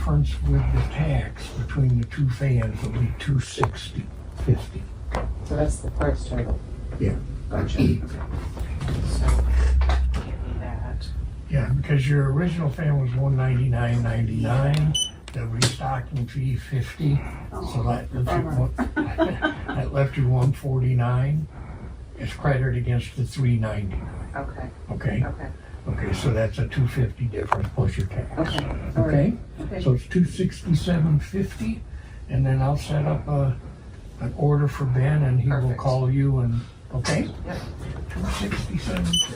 difference with the tax between the two fans will be $260.50. So that's the price total. Yeah. Gotcha. Okay. So, give me that. Yeah, because your original fan was $199.99. The restocking fee $50. So that left you $149. It's credited against the $390. Okay. Okay. Okay. Okay, so that's a $250 difference plus your tax. Okay. Okay. Okay. So it's $267.50, and then I'll set up an order for Ben, and he will Perfect. call you. And okay. Yep. $267.50.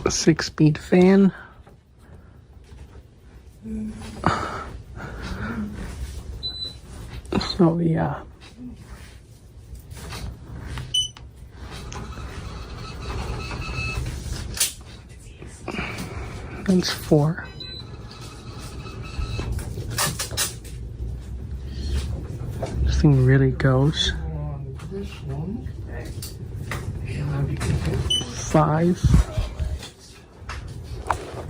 A 6-speed fan. So yeah. That's 4. This thing really goes. On this one, and I'll be content. 5.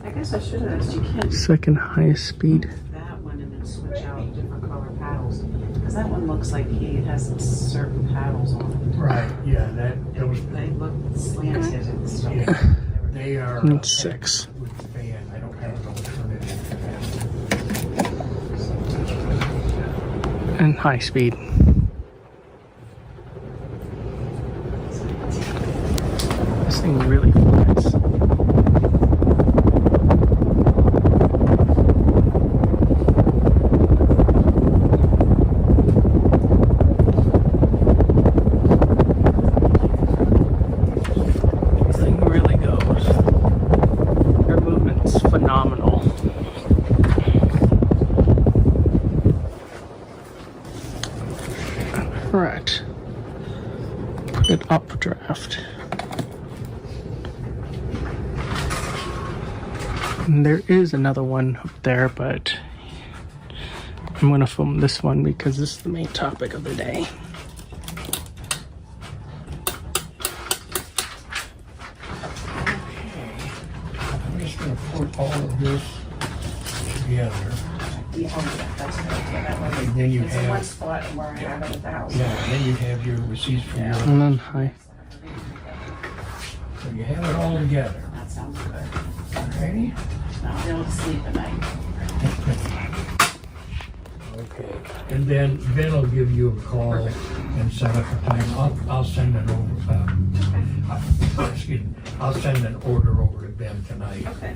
I guess I should have asked. You can't Second highest speed. that one and then switch out different color paddles. Because that one looks like he has some certain paddles on it. Right. Yeah. Those. They look slanted and stuff. Yeah, they are. And 6. With the fan, I don't have an alternative for that. And high speed. This thing really flies. This thing really goes. Their movement's phenomenal. Right. Put it updraft. And there is another one up there, but I'm gonna film this one because this is the main topic of the day. I'm just going to put all of this together. Yeah, that's good. Yeah, that one. And then you It's in one have, spot and where I have it 1,000. yeah, then you have your receipts for your, And then high. so you have it all together. That sounds good. Alrighty? Now I'll be able to sleep at night. Okay. And then Ben will give you a call and set up a time. I'll send an excuse me, I'll send an order over to Ben tonight. Okay.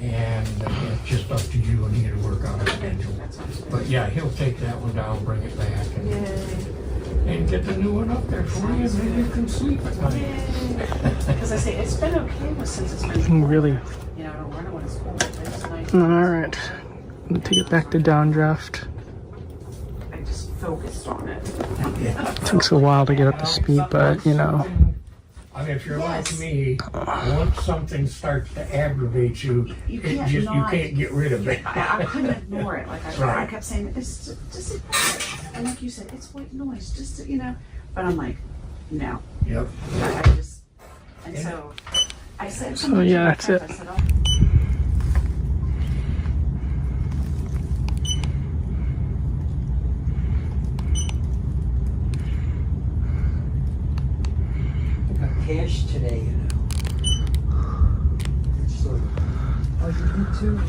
And it's just up to you and he to work on a schedule. That sounds good. But yeah, he'll take that one down, bring it back, and get the new one up there for you, and then you can sleep at night. Because I say, it's been okay since it's been, Really. you know, I don't run it when it's cold. It's nice. Alright. I'm gonna take it back to downdraft. I just focused on it. Yeah. Takes a while to get up to speed, but you know. I mean, if you're like Yes. me, once something starts to aggravate you, You it can't just, you not. can't get rid of it. I couldn't ignore it. Like I Right. kept saying, it's just ignore it. And like you said, it's white noise, just you know. But I'm like, no. Yep. I just, and so I said, So, yeah, that's it. I said, oh, got cash today, you know. So, oh, you did too?